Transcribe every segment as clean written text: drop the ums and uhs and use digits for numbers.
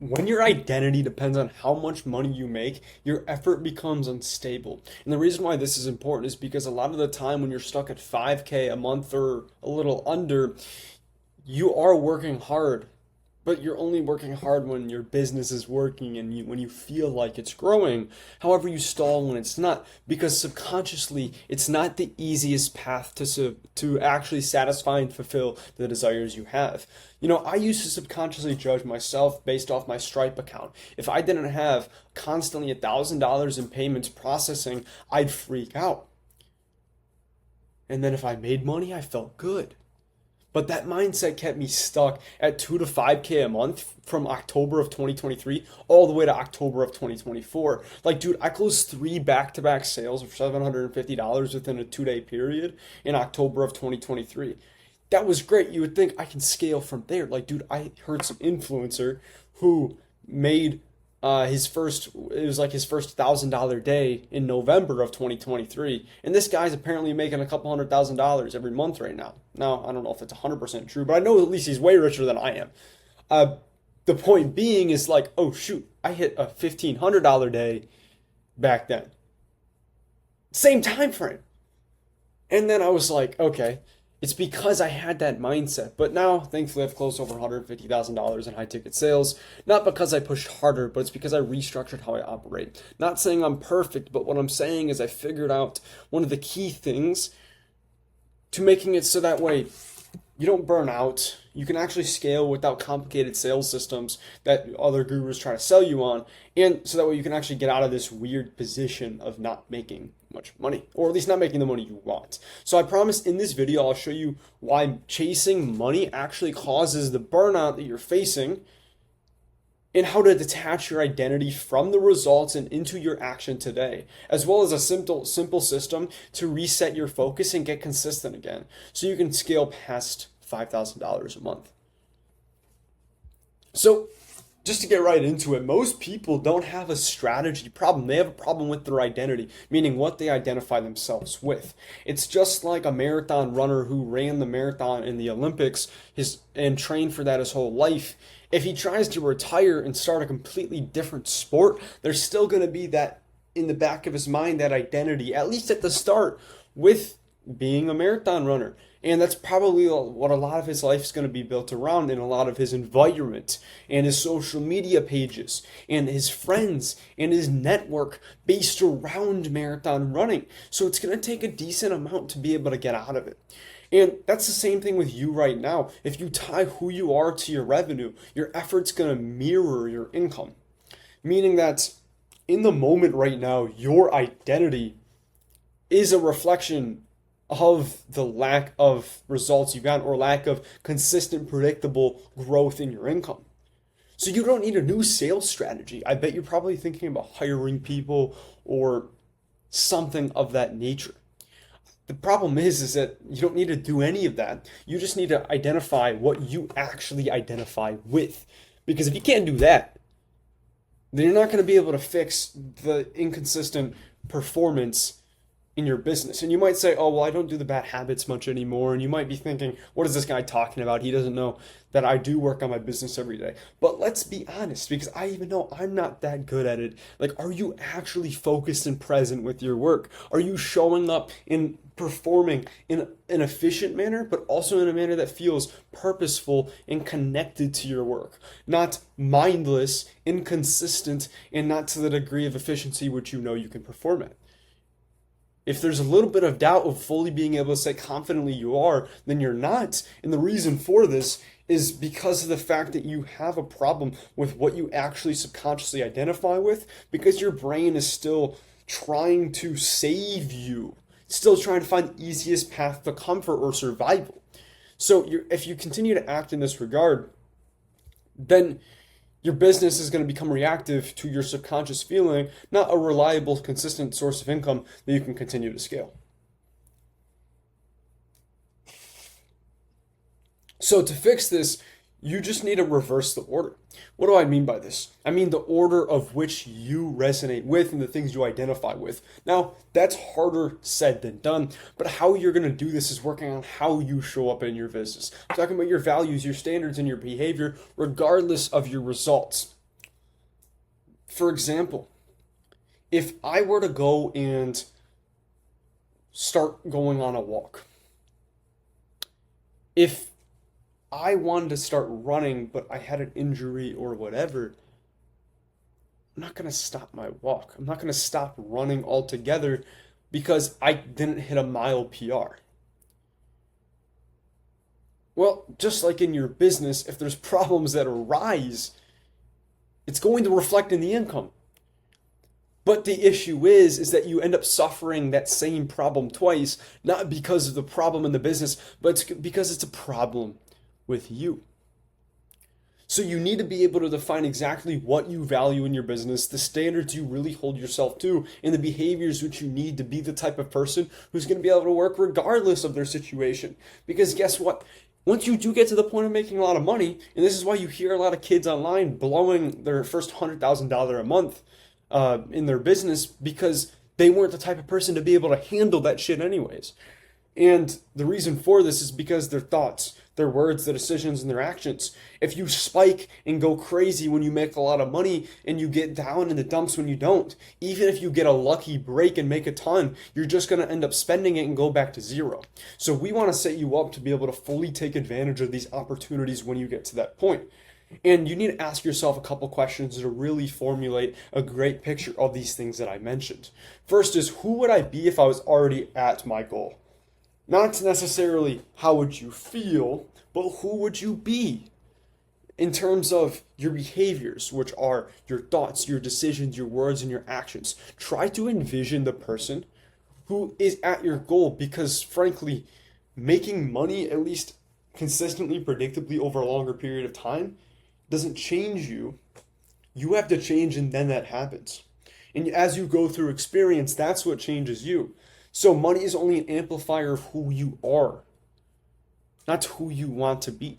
When your identity depends on how much money you make, your effort becomes unstable. And the reason why this is important is because a lot of the time when you're stuck at 5K a month or a little under, you are working hard, but you're only working hard when your business is working and when you feel like it's growing. However, you stall when it's not, because subconsciously it's not the easiest path to actually satisfy and fulfill the desires you have. I used to subconsciously judge myself based off my Stripe account. If I didn't have constantly $1,000 in payments processing, I'd freak out. And then if I made money, I felt good. But that mindset kept me stuck at 2 to 5K a month from October of 2023 all the way to October of 2024. Like, dude, I closed 3 back-to-back sales of $750 within a 2-day period in October of 2023. That was great. You would think I can scale from there. Like, dude, I heard some influencer who made it was like his first $1,000 day in November of 2023, and this guy's apparently making a couple $100,000 every month right now. Now, I don't know if it's 100% true, but I know at least he's way richer than I am. The point being is like, oh shoot, I hit a $1,500 day back then, same time frame. And then I was like, okay, it's because I had that mindset. But now, thankfully, I've closed over $150,000 in high ticket sales. Not because I pushed harder, but it's because I restructured how I operate. Not saying I'm perfect, but what I'm saying is I figured out one of the key things to making it so that way you don't burn out. You can actually scale without complicated sales systems that other gurus try to sell you on. And so that way you can actually get out of this weird position of not making much money, or at least not making the money you want. So I promise in this video, I'll show you why chasing money actually causes the burnout that you're facing, and how to detach your identity from the results and into your action today, as well as a simple system to reset your focus and get consistent again, so you can scale past $5,000 a month. So just to get right into it, most people don't have a strategy problem. They have a problem with their identity, meaning what they identify themselves with. It's just like a marathon runner who ran the marathon in the Olympics and trained for that his whole life. If he tries to retire and start a completely different sport, there's still going to be that in the back of his mind, that identity, at least at the start, with being a marathon runner. And that's probably what a lot of his life is going to be built around, in a lot of his environment and his social media pages and his friends and his network based around marathon running. So it's going to take a decent amount to be able to get out of it. And that's the same thing with you right now. If you tie who you are to your revenue, your effort's going to mirror your income. Meaning that in the moment right now, your identity is a reflection of the lack of results you got, or lack of consistent, predictable growth in your income. So you don't need a new sales strategy. I bet you're probably thinking about hiring people or something of that nature. The problem is that you don't need to do any of that. You just need to identify what you actually identify with. Because if you can't do that, then you're not going to be able to fix the inconsistent performance in your business. And you might say, oh, well, I don't do the bad habits much anymore. And you might be thinking, what is this guy talking about? He doesn't know that I do work on my business every day. But let's be honest, because I even know I'm not that good at it. Like, are you actually focused and present with your work? Are you showing up and performing in an efficient manner, but also in a manner that feels purposeful and connected to your work? Not mindless, inconsistent, and not to the degree of efficiency which you know you can perform at. If there's a little bit of doubt of fully being able to say confidently you are, then you're not. And the reason for this is because of the fact that you have a problem with what you actually subconsciously identify with, because your brain is still trying to save you, still trying to find the easiest path to comfort or survival. So if you continue to act in this regard, then your business is going to become reactive to your subconscious feeling, not a reliable, consistent source of income that you can continue to scale. So to fix this, you just need to reverse the order. What do I mean by this? I mean the order of which you resonate with and the things you identify with. Now, that's harder said than done, but how you're going to do this is working on how you show up in your business. I'm talking about your values, your standards, and your behavior, regardless of your results. For example, if I were to go and start going on a walk, if I wanted to start running, but I had an injury or whatever, I'm not going to stop my walk. I'm not going to stop running altogether because I didn't hit a mile PR. Well, just like in your business, if there's problems that arise, it's going to reflect in the income. But the issue is that you end up suffering that same problem twice, not because of the problem in the business, but it's because it's a problem with you. So you need to be able to define exactly what you value in your business, the standards you really hold yourself to, and the behaviors which you need to be the type of person who's going to be able to work regardless of their situation. Because guess what? Once you do get to the point of making a lot of money, and this is why you hear a lot of kids online blowing their first $100,000 a month in their business, because they weren't the type of person to be able to handle that shit anyways. And the reason for this is because their thoughts, their words, their decisions, and their actions. If you spike and go crazy when you make a lot of money and you get down in the dumps when you don't, even if you get a lucky break and make a ton, you're just going to end up spending it and go back to zero. So we want to set you up to be able to fully take advantage of these opportunities when you get to that point. And you need to ask yourself a couple questions to really formulate a great picture of these things that I mentioned. First is, who would I be if I was already at my goal? Not necessarily how would you feel, but who would you be in terms of your behaviors, which are your thoughts, your decisions, your words, and your actions. Try to envision the person who is at your goal, because frankly, making money, at least consistently, predictably over a longer period of time, doesn't change you. You have to change, and then that happens. And as you go through experience, that's what changes you. So money is only an amplifier of who you are, not who you want to be.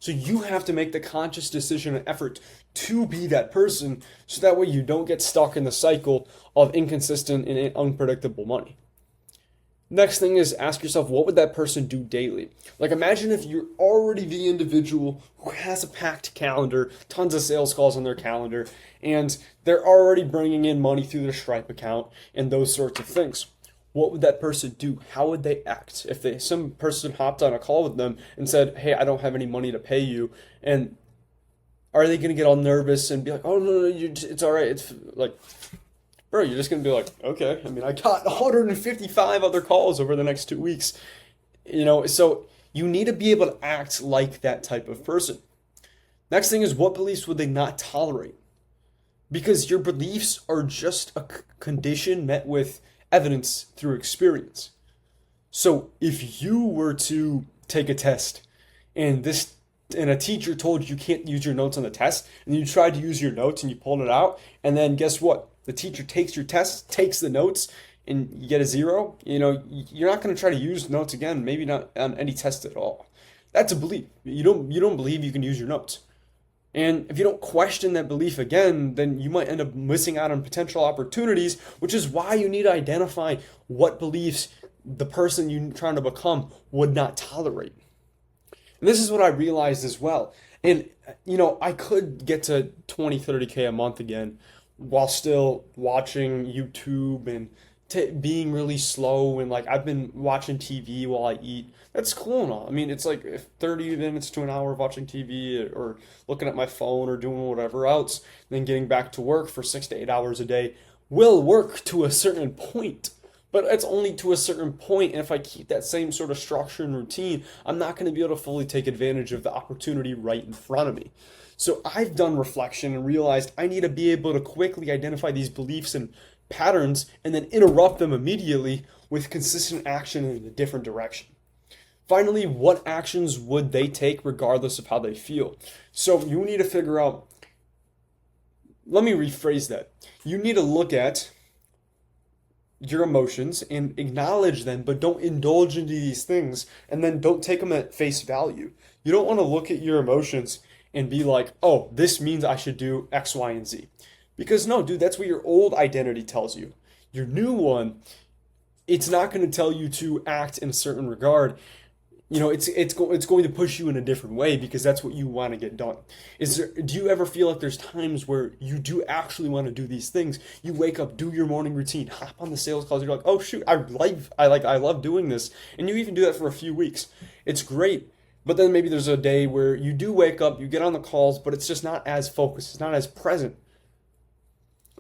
So you have to make the conscious decision and effort to be that person, so that way you don't get stuck in the cycle of inconsistent and unpredictable money. Next thing is, ask yourself, what would that person do daily? Like, imagine if you're already the individual who has a packed calendar, tons of sales calls on their calendar, and they're already bringing in money through their Stripe account and those sorts of things. What would that person do? How would they act if some person hopped on a call with them and said, hey, I don't have any money to pay you? And are they going to get all nervous and be like, oh, no, it's all right. It's like, bro, you're just going to be like, okay. I mean, I got 155 other calls over the next 2 weeks. So you need to be able to act like that type of person. Next thing is, what beliefs would they not tolerate? Because your beliefs are just a condition met with evidence through experience. So if you were to take a test and a teacher told you can't use your notes on the test, and you tried to use your notes and you pulled it out, and then guess what? The teacher takes your test, takes the notes, and you get a 0, you're not going to try to use notes again, maybe not on any test at all. That's a belief. You don't believe you can use your notes. And if you don't question that belief again, then you might end up missing out on potential opportunities, which is why you need to identify what beliefs the person you're trying to become would not tolerate. And this is what I realized as well. And, I could get to 20, 30K a month again while still watching YouTube and being really slow, and like I've been watching TV while I eat. That's cool and all. I mean, it's like 30 minutes to an hour of watching TV or looking at my phone or doing whatever else, then getting back to work for 6 to 8 hours a day will work to a certain point. But it's only to a certain point, and if I keep that same sort of structure and routine, I'm not going to be able to fully take advantage of the opportunity right in front of me. So I've done reflection and realized I need to be able to quickly identify these beliefs and patterns and then interrupt them immediately with consistent action in a different direction. Finally, what actions would they take regardless of how they feel? So you need to figure out, let me rephrase that. You need to look at your emotions and acknowledge them, but don't indulge into these things, and then don't take them at face value. You don't want to look at your emotions and be like, oh, this means I should do X, Y, and Z. Because no, dude, that's what your old identity tells you. Your new one, it's not going to tell you to act in a certain regard. it's going to push you in a different way because that's what you want to get done. Do you ever feel like there's times where you do actually want to do these things? You wake up, do your morning routine, hop on the sales calls, you're like, oh shoot, I love doing this, and you even do that for a few weeks. It's great. But then maybe there's a day where you do wake up, you get on the calls, but it's just not as focused, it's not as present.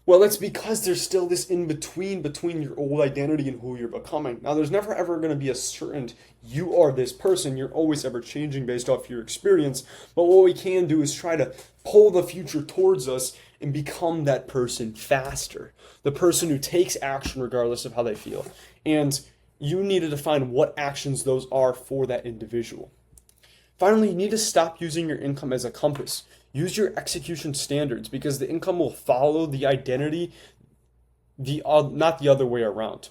Well, it's because there's still this in between your old identity and who you're becoming. Now, there's never ever going to be a certain you are this person. You're always ever changing based off your experience. But what we can do is try to pull the future towards us and become that person faster. The person who takes action regardless of how they feel. And you need to define what actions those are for that individual. Finally, you need to stop using your income as a compass. Use your execution standards because the income will follow the identity, not the other way around.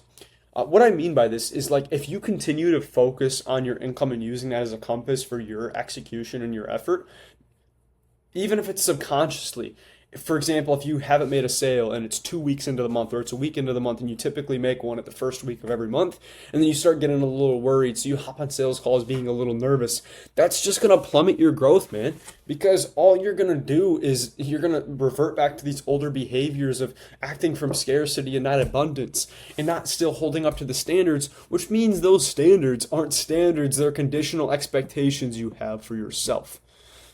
What I mean by this is like if you continue to focus on your income and using that as a compass for your execution and your effort, even if it's subconsciously, for example, if you haven't made a sale and it's 2 weeks into the month or it's a week into the month and you typically make one at the first week of every month and then you start getting a little worried, so you hop on sales calls being a little nervous, that's just going to plummet your growth, man, because all you're going to do is you're going to revert back to these older behaviors of acting from scarcity and not abundance and not still holding up to the standards, which means those standards aren't standards, they're conditional expectations you have for yourself.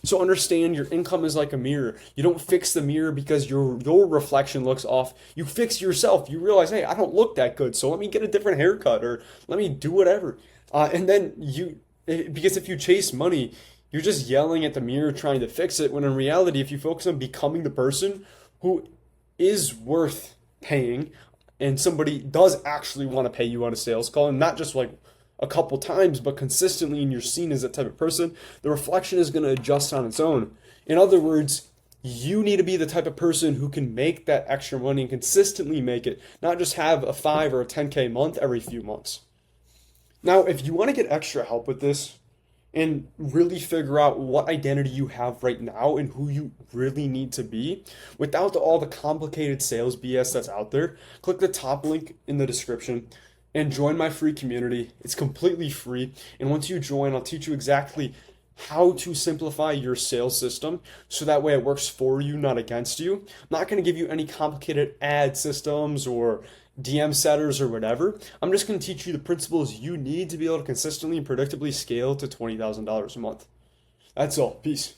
So understand your income is like a mirror. You don't fix the mirror because your reflection looks off. You fix yourself. You realize, hey, I don't look that good, so let me get a different haircut or let me do whatever. And then because if you chase money, you're just yelling at the mirror trying to fix it, when in reality, if you focus on becoming the person who is worth paying and somebody does actually want to pay you on a sales call and not just like a couple times, but consistently, and you're seen as that type of person, the reflection is going to adjust on its own. In other words, you need to be the type of person who can make that extra money and consistently make it, not just have a 5 or a 10K month every few months. Now, if you want to get extra help with this and really figure out what identity you have right now and who you really need to be without all the complicated sales BS that's out there, click the top link in the description and join my free community. It's completely free. And once you join, I'll teach you exactly how to simplify your sales system so that way it works for you, not against you. I'm not going to give you any complicated ad systems or DM setters or whatever. I'm just going to teach you the principles you need to be able to consistently and predictably scale to $20,000 a month. That's all. Peace.